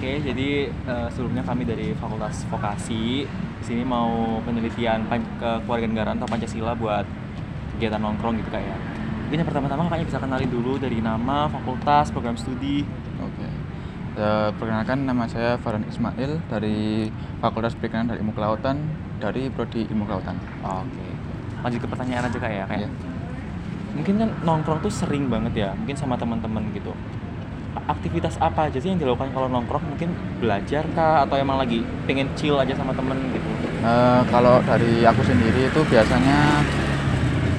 Oke, jadi sebelumnya kami dari Fakultas Vokasi sini mau penelitian kewarganegaraan atau Pancasila buat kegiatan nongkrong gitu kayak. Mungkin yang pertama-tama kakaknya bisa kenalin dulu dari nama, fakultas, program studi. Oke. Perkenalkan, nama saya Farhan Ismail dari Fakultas Perikanan dan Ilmu Kelautan dari Prodi Ilmu Kelautan. Oke. Lanjut ke pertanyaan aja kayak. Iya. Mungkin kan nongkrong tuh sering banget ya, mungkin sama teman-teman gitu. Aktivitas apa aja sih yang dilakukan kalau nongkrong? Mungkin belajar kah atau emang lagi pengen chill aja sama temen gitu? Kalau dari aku sendiri itu biasanya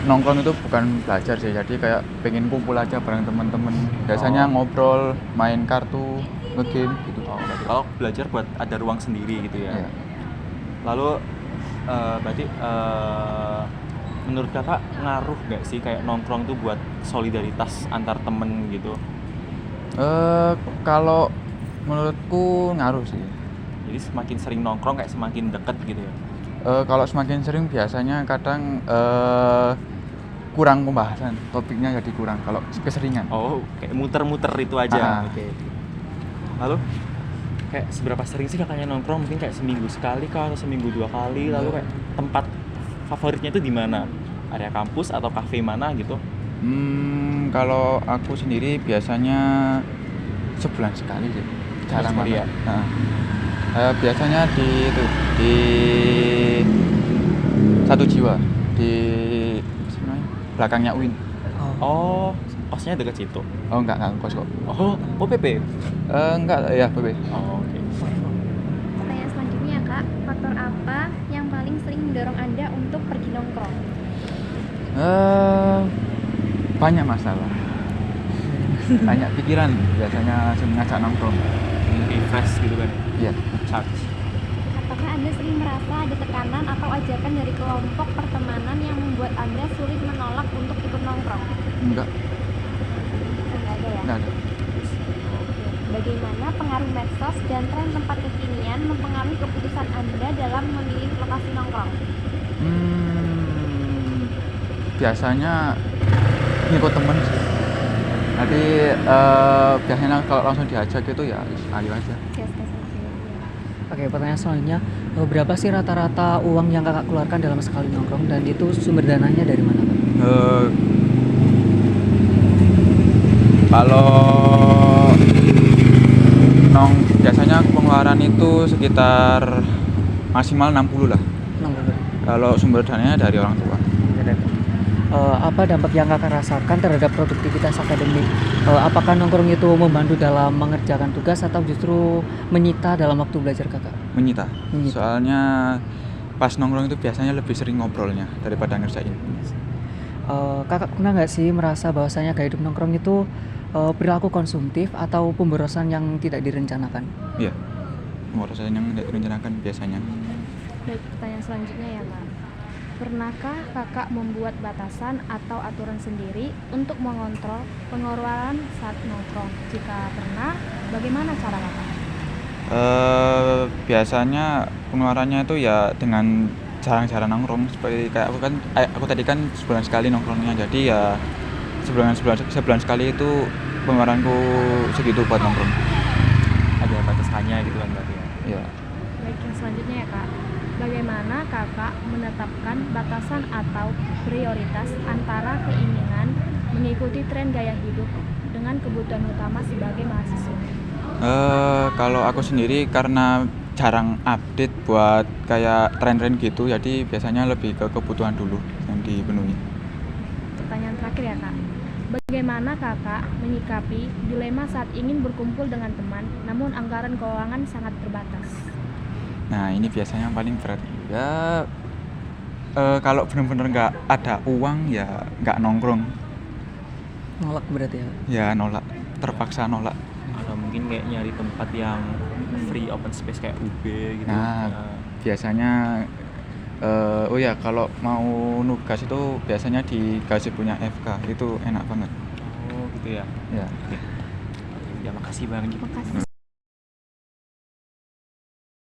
nongkrong itu bukan belajar sih, jadi kayak pengen kumpul aja bareng teman-teman. Biasanya ngobrol, main kartu, ngegame gitu. Oh, berarti kalau belajar buat ada ruang sendiri gitu ya. Iya. Lalu berarti menurut kakak ngaruh gak sih kayak nongkrong tuh buat solidaritas antar temen gitu? Kalau menurutku ngaruh sih. Jadi semakin sering nongkrong kayak semakin deket gitu ya? Kalau semakin sering biasanya kadang kurang pembahasan, topiknya jadi kurang kalau keseringan. Oh, kayak muter-muter itu aja. Oke. Lalu kayak seberapa sering sih kakaknya nongkrong? Mungkin kayak seminggu sekali kah atau seminggu 2 kali? Lalu kayak tempat favoritnya itu di mana? Area kampus atau kafe mana gitu? Kalau aku sendiri biasanya sebulan sekali sih, jarang sekali banget. ya? Biasanya di Satu Jiwa di sebenarnya belakangnya UIN. Oh, kosnya deket situ. Oh enggak kos kok. Oh PP. Enggak ya BB. Oh, oke. Pertanyaan selanjutnya Kak, faktor apa yang paling sering mendorong Anda untuk pergi nongkrong? Banyak masalah, banyak pikiran biasanya ngajak nongkrong. Refresh gitu kan? Iya. Charge. Apakah Anda sering merasa ada tekanan atau ajakan dari kelompok pertemanan yang membuat Anda sulit menolak untuk ikut nongkrong? Enggak Enggak ada ya? ada. Bagaimana pengaruh medsos dan tren tempat kekinian mempengaruhi keputusan Anda dalam memilih lokasi nongkrong? Biasanya ngikut temen sih. Nanti biasanya kalau langsung diajak gitu ya ayo aja. Gas-gas aja. Oke, pertanyaan selanjutnya, berapa sih rata-rata uang yang kakak keluarkan dalam sekali nongkrong dan itu sumber dananya dari mana, Kak? Kalau biasanya pengeluaran itu sekitar maksimal 60 lah. 60. Kalau sumber dananya dari orang tua. Apa dampak yang kakak rasakan terhadap produktivitas akademik? Apakah nongkrong itu membantu dalam mengerjakan tugas atau justru menyita dalam waktu belajar kakak? Menyita. Menyita. Soalnya pas nongkrong itu biasanya lebih sering ngobrolnya daripada ngerjain. Kakak pernah nggak sih merasa bahwasanya gaya hidup nongkrong itu perilaku konsumtif atau pemborosan yang tidak direncanakan? Iya. Pemborosan yang tidak direncanakan biasanya. Baik, pertanyaan selanjutnya ya Kak. Pernahkah kakak membuat batasan atau aturan sendiri untuk mengontrol pengeluaran saat nongkrong? Jika pernah, bagaimana cara kakak? Biasanya pengeluarannya itu ya dengan jarang-jarang nongkrong, seperti kayak aku tadi kan sebulan sekali nongkrongnya, jadi ya sebulan sekali itu pengeluaranku segitu buat nongkrong. Ada batasannya gitu kan berarti ya? Iya. Baik, yang selanjutnya ya Kak. Bagaimana kakak menetapkan batasan atau prioritas antara keinginan mengikuti tren gaya hidup dengan kebutuhan utama sebagai mahasiswa? Kalau aku sendiri karena jarang update buat kayak tren-tren gitu, jadi biasanya lebih ke kebutuhan dulu yang dipenuhi. Pertanyaan terakhir ya Kak. Bagaimana kakak menyikapi dilema saat ingin berkumpul dengan teman, namun anggaran keuangan sangat terbatas? Nah ini biasanya yang paling berat ya, kalau benar-benar nggak ada uang ya nggak nongkrong. Nolak berarti ya? Ya nolak, terpaksa nolak. Atau mungkin kayak nyari tempat yang free open space kayak UB gitu. Nah biasanya oh ya kalau mau nugas itu biasanya di Gazi punya FK, itu enak banget. Oh gitu ya? Ya. Ya makasih Bang. Makasih.